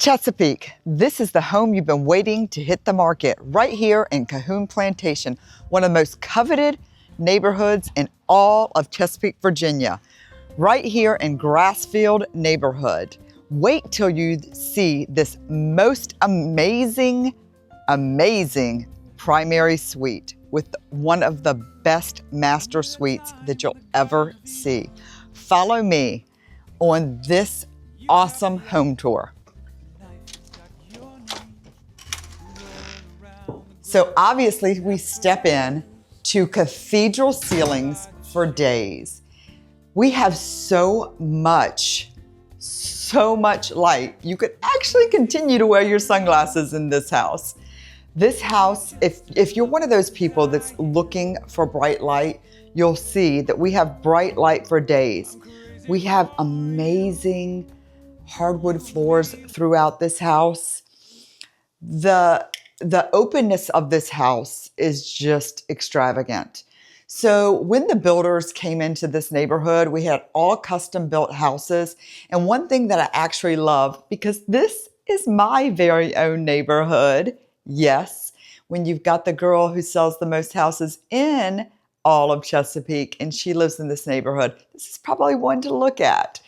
Chesapeake, this is the home you've been waiting to hit the market right here in Cahoon Plantation, one of the most coveted neighborhoods in all of Chesapeake, Virginia, right here in Grassfield neighborhood. Wait till you see this most amazing primary suite with one of the best master suites that you'll ever see. Follow me on this awesome home tour. So obviously we step in to cathedral ceilings for days. We have so much light. You could actually continue to wear your sunglasses in this house. This house, if you're one of those people that's looking for bright light, you'll see that we have bright light for days. We have amazing hardwood floors throughout this house. The openness of this house is just extravagant. So when the builders came into this neighborhood, we had all custom built houses. And one thing that I actually love, because this is my very own neighborhood. Yes, when you've got the girl who sells the most houses in all of Chesapeake and she lives in this neighborhood, this is probably one to look at.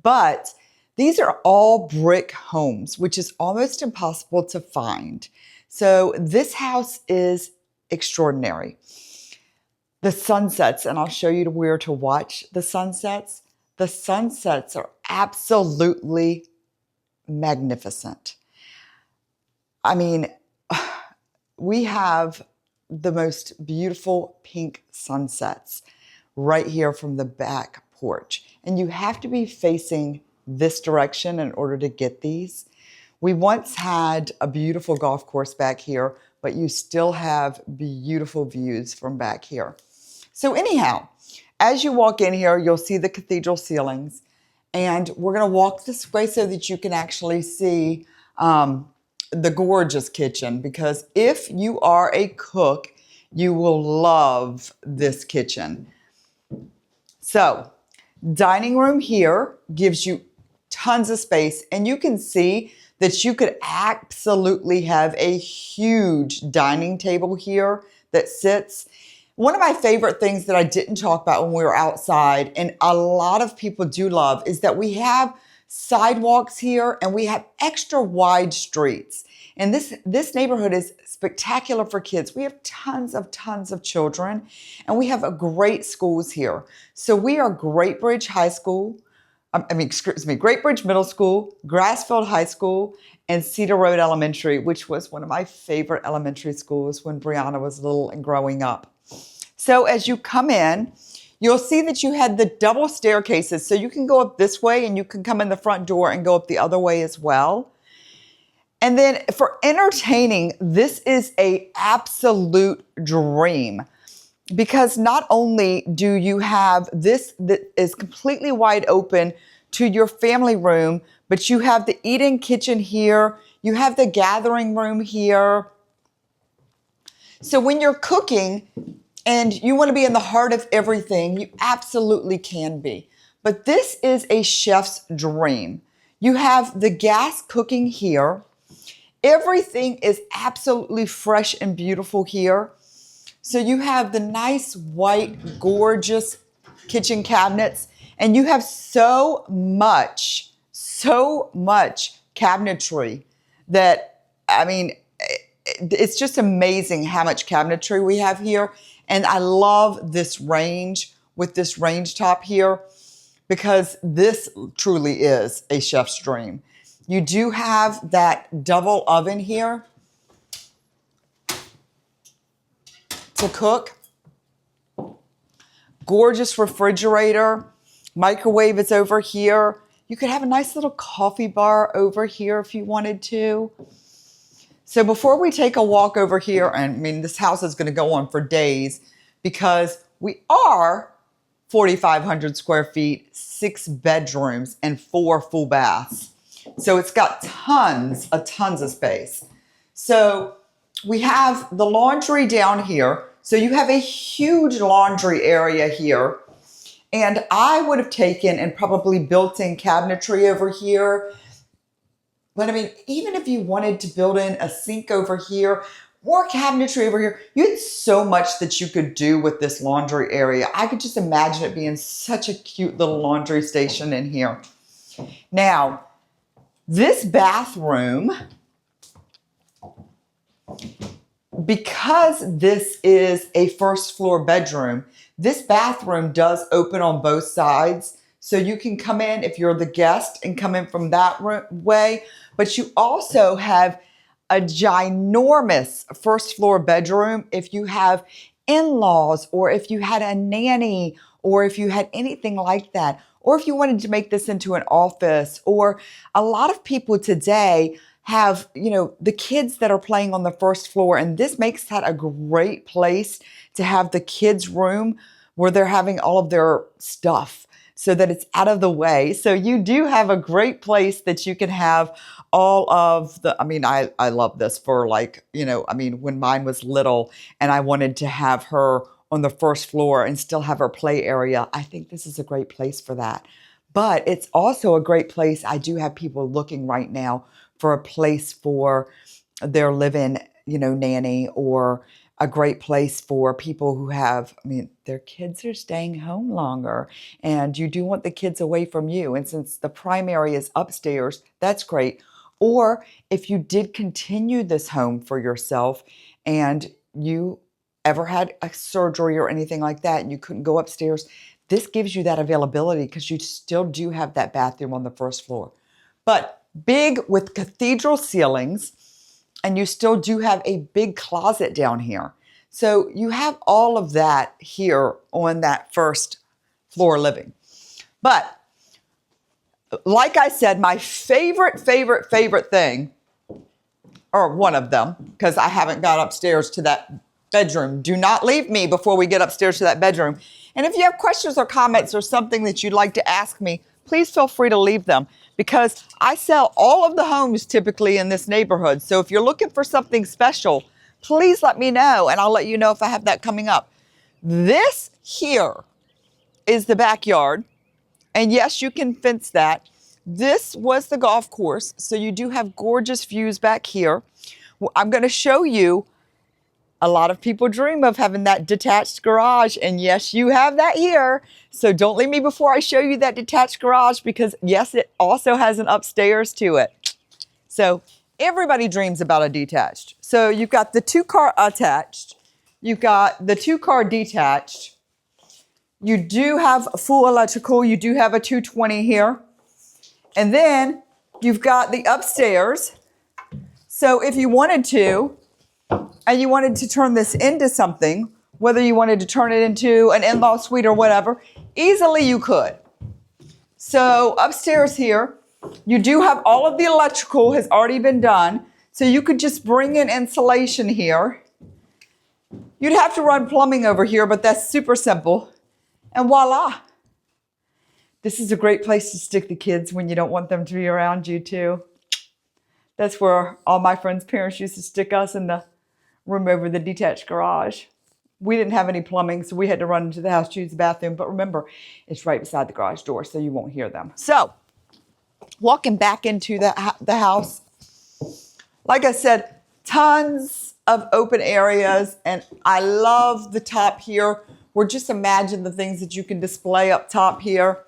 But these are all brick homes, which is almost impossible to find. So this house is extraordinary. The sunsets, and I'll show you where to watch the sunsets. The sunsets are absolutely magnificent. I mean, we have the most beautiful pink sunsets right here from the back porch. And you have to be facing this direction in order to get these. We once had a beautiful golf course back here, but you still have beautiful views from back here. So anyhow, as you walk in here, you'll see the cathedral ceilings, and we're going to walk this way so that you can actually see the gorgeous kitchen, because if you are a cook, you will love this kitchen. So, dining room here gives you tons of space, and you can see that you could absolutely have a huge dining table here that sits. One of my favorite things that I didn't talk about when we were outside, and a lot of people do love, is that we have sidewalks here and we have extra wide streets. And this neighborhood is spectacular for kids. We have tons of children, and we have great schools here. So we are Great Bridge High School, Great Bridge Middle School, Grassfield High School, and Cedar Road Elementary, which was one of my favorite elementary schools when Brianna was little and growing up. So as you come in, you'll see that you had the double staircases. So you can go up this way and you can come in the front door and go up the other way as well. And then for entertaining, this is an absolute dream. Because not only do you have this that is completely wide open to your family room, but you have the eat-in kitchen here, you have the gathering room here. So when you're cooking and you want to be in the heart of everything, you absolutely can be. But this is a chef's dream. You have the gas cooking here. Everything is absolutely fresh and beautiful here. So you have the nice white, gorgeous kitchen cabinets, and you have so much cabinetry that, I mean, it's just amazing how much cabinetry we have here. And I love this range with this range top here, because this truly is a chef's dream. You do have that double oven here to cook. Gorgeous refrigerator. Microwave is over here. You could have a nice little coffee bar over here if you wanted to. So before we take a walk over here, and I mean, this house is going to go on for days because we are 4,500 square feet, 6 bedrooms, and 4 full baths. So it's got tons of space. So we have the laundry down here. So you have a huge laundry area here. And I would have taken and probably built in cabinetry over here But I mean, even if you wanted to build in a sink over here, more cabinetry over here, you had so much that you could do with this laundry area. I could just imagine it being such a cute little laundry station in here. Now, this bathroom, because this is a first floor bedroom, this bathroom does open on both sides. So you can come in if you're the guest and come in from that way. But you also have a ginormous first floor bedroom if you have in-laws or if you had a nanny or if you had anything like that. Or if you wanted to make this into an office, or a lot of people today have, the kids that are playing on the first floor, and this makes that a great place to have the kids' room where they're having all of their stuff so that it's out of the way. So you do have a great place that you can have all of the, I love this for when mine was little and I wanted to have her on the first floor and still have her play area. I think this is a great place for that. But it's also a great place. I do have people looking right now for a place for their live-in, nanny, or a great place for people who have, their kids are staying home longer and you do want the kids away from you. And since the primary is upstairs, that's great. Or if you did continue this home for yourself and you ever had a surgery or anything like that and you couldn't go upstairs, this gives you that availability because you still do have that bathroom on the first floor. But big with cathedral ceilings, and you still do have a big closet down here. So you have all of that here on that first floor living. But like I said, my favorite thing, or one of them, because I haven't got upstairs to that bedroom. Do not leave me before we get upstairs to that bedroom. And if you have questions or comments or something that you'd like to ask me, please feel free to leave them because I sell all of the homes typically in this neighborhood. So if you're looking for something special, please let me know and I'll let you know if I have that coming up. This here is the backyard. And yes, you can fence that. This was the golf course. So you do have gorgeous views back here. I'm going to show you. A lot of people dream of having that detached garage, and yes, you have that here. So don't leave me before I show you that detached garage because yes, it also has an upstairs to it. So everybody dreams about a detached. So you've got the 2-car attached. You've got the 2-car detached. You do have full electrical. You do have a 220 here. And then you've got the upstairs. So if you wanted to, and you wanted to turn this into something, whether you wanted to turn it into an in-law suite or whatever, easily you could. So upstairs here, you do have all of the electrical has already been done. So you could just bring in insulation here. You'd have to run plumbing over here, but that's super simple. And voila. This is a great place to stick the kids when you don't want them to be around you too. That's where all my friends' parents used to stick us, in the room over the detached garage. We didn't have any plumbing, so we had to run into the house to use the bathroom. But remember, it's right beside the garage door, so you won't hear them. So, walking back into the house, like I said, tons of open areas, and I love the top here. Or just imagine the things that you can display up top here.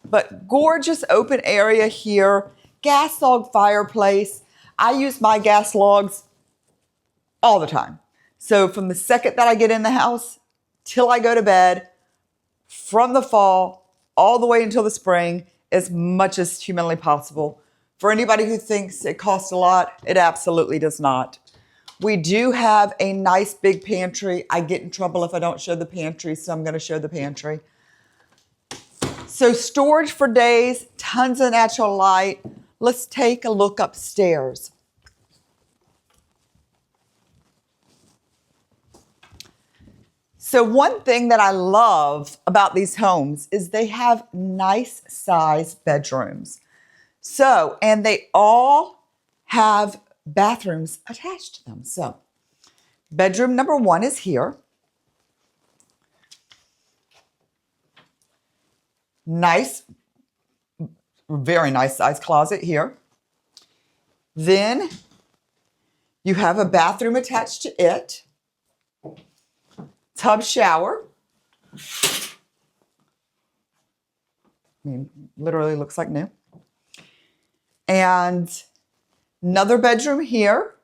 But gorgeous open area here. Gas log fireplace. I use my gas logs all the time. So from the second that I get in the house till I go to bed, from the fall all the way until the spring, as much as humanly possible. For anybody who thinks it costs a lot, it absolutely does not. We do have a nice big pantry. I get in trouble if I don't show the pantry, so I'm going to show the pantry. So storage for days, tons of natural light. Let's take a look upstairs. So one thing that I love about these homes is they have nice size bedrooms. So, and they all have bathrooms attached to them. So bedroom number 1 is here. Nice, very nice size closet here. Then you have a bathroom attached to it, tub shower. I mean, literally looks like new. And another bedroom here,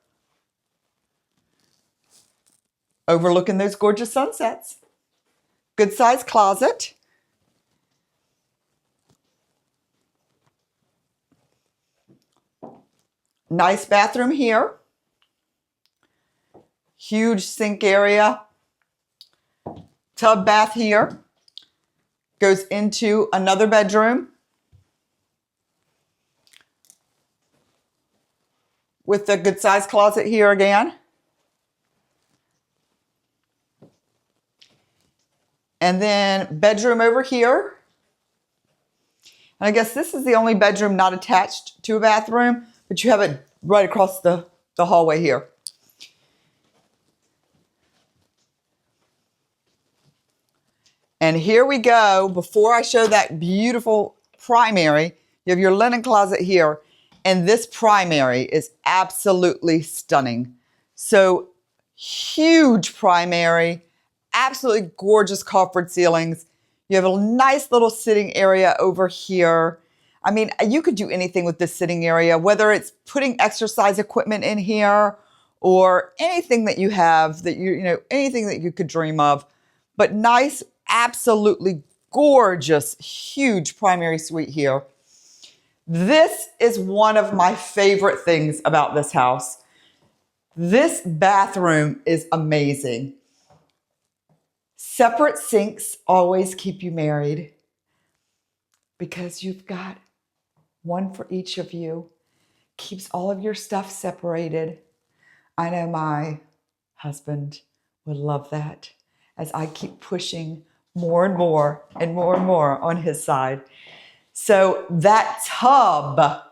overlooking those gorgeous sunsets. Good sized closet. Nice bathroom here. Huge sink area. Tub bath here. Goes into another bedroom with a good sized closet here again. And then bedroom over here. And I guess this is the only bedroom not attached to a bathroom, but you have it right across the hallway here. And here we go. Before I show that beautiful primary, you have your linen closet here. And this primary is absolutely stunning. So huge primary, absolutely gorgeous coffered ceilings. You have a nice little sitting area over here. I mean, you could do anything with this sitting area, whether it's putting exercise equipment in here or anything that you have that anything that you could dream of. But nice, absolutely gorgeous, huge primary suite here. This is one of my favorite things about this house. This bathroom is amazing. Separate sinks always keep you married because you've got one for each of you. Keeps all of your stuff separated. I know my husband would love that as I keep pushing more and more and more and more on his side. So that tub,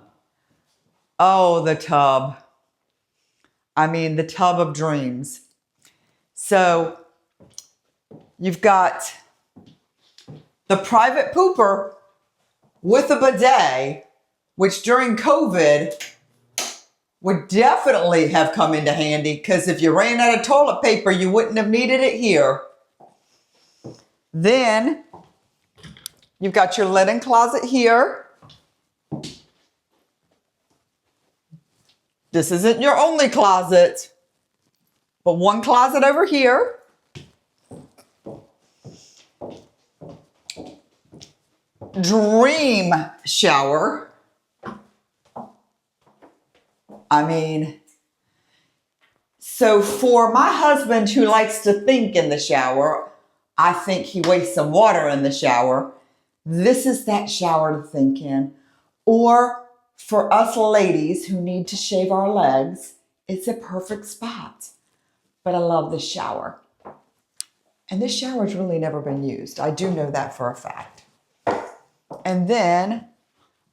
oh, the tub. I mean, the tub of dreams. So you've got the private pooper with a bidet, which during COVID would definitely have come into handy because if you ran out of toilet paper, you wouldn't have needed it here. Then you've got your linen closet here. This isn't your only closet, but one closet over here. Dream shower. I mean, so for my husband who likes to think in the shower, I think he wastes some water in the shower. This is that shower to think in. Or for us ladies who need to shave our legs, it's a perfect spot. But I love the shower. And this shower's really never been used. I do know that for a fact. And then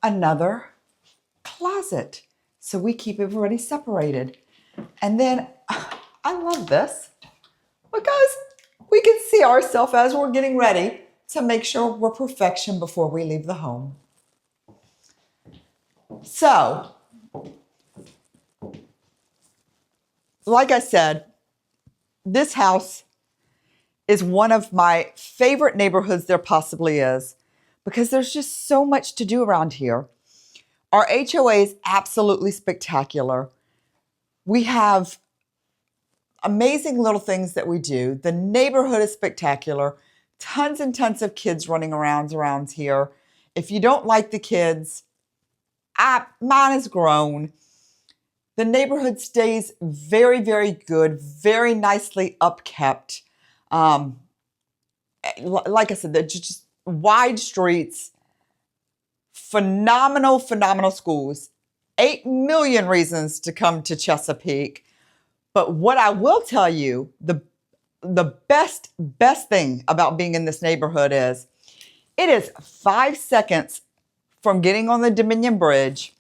another closet. So we keep everybody separated. And then I love this because we can see ourselves as we're getting ready to make sure we're perfection before we leave the home. So, like I said, this house is one of my favorite neighborhoods there possibly is because there's just so much to do around here. Our HOA is absolutely spectacular. We have amazing little things that we do. The neighborhood is spectacular. Tons and tons of kids running around here. If you don't like the kids, mine is grown. The neighborhood stays very, very good, very nicely upkept. Like I said, they're just wide streets, phenomenal schools, 8 million reasons to come to Chesapeake. But what I will tell you, the best thing about being in this neighborhood is it is 5 seconds from getting on the Dominion Bridge.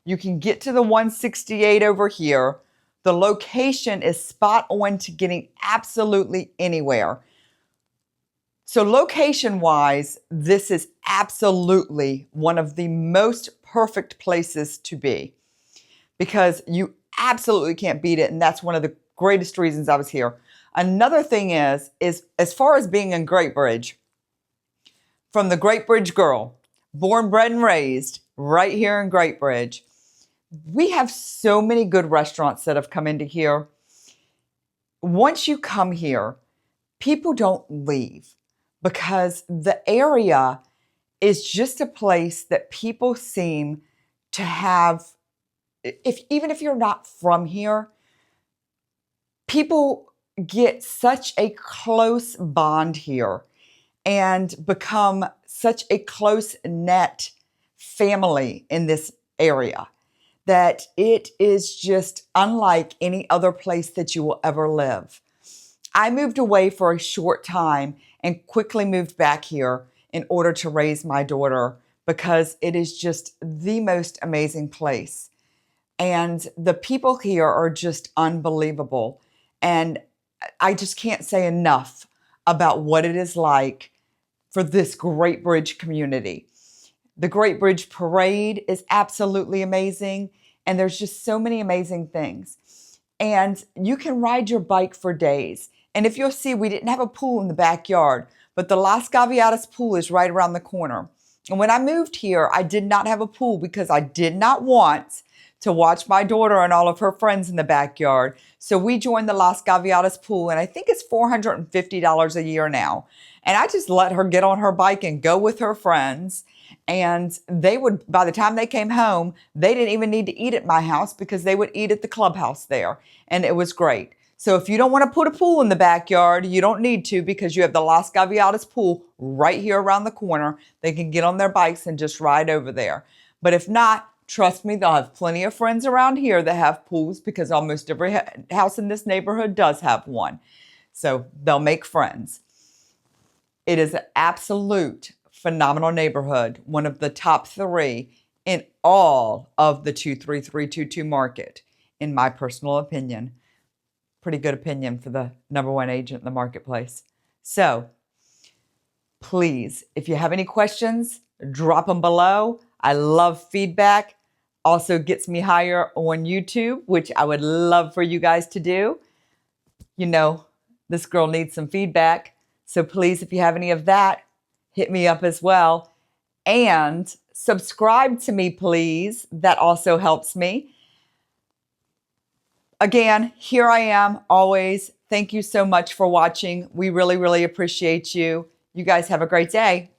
You can get to the 168 over here. The location is spot on to getting absolutely anywhere. So location-wise, this is absolutely one of the most perfect places to be. because you absolutely can't beat it. And that's one of the greatest reasons I was here. Another thing is as far as being in Great Bridge, from the Great Bridge girl, born, bred, and raised right here in Great Bridge, we have so many good restaurants that have come into here. Once you come here, people don't leave because the area is just a place that people seem to have, even if you're not from here, people get such a close bond here and become such a close-knit family in this area that it is just unlike any other place that you will ever live. I moved away for a short time and quickly moved back here in order to raise my daughter because it is just the most amazing place. And the people here are just unbelievable. And I just can't say enough about what it is like for this Great Bridge community. The Great Bridge Parade is absolutely amazing, and there's just so many amazing things. And you can ride your bike for days. And if you'll see, we didn't have a pool in the backyard, but the Las Gaviatas pool is right around the corner. And when I moved here, I did not have a pool because I did not want to watch my daughter and all of her friends in the backyard. So we joined the Las Gaviatas pool, and I think it's $450 a year now. And I just let her get on her bike and go with her friends. And they would, by the time they came home, they didn't even need to eat at my house because they would eat at the clubhouse there. And it was great. So if you don't want to put a pool in the backyard, you don't need to because you have the Las Gaviatas pool right here around the corner. They can get on their bikes and just ride over there. But if not, trust me, they'll have plenty of friends around here that have pools because almost every house in this neighborhood does have one. So they'll make friends. It is an absolute phenomenal neighborhood, one of the top 3 in all of the 23322 market, in my personal opinion. Pretty good opinion for the #1 agent in the marketplace. So please, if you have any questions, drop them below. I love feedback. Also gets me higher on YouTube, which I would love for you guys to do. You know, this girl needs some feedback. So please, if you have any of that, hit me up as well. And subscribe to me, please. That also helps me. Again, here I am always. Thank you so much for watching. We really, really appreciate you. You guys have a great day.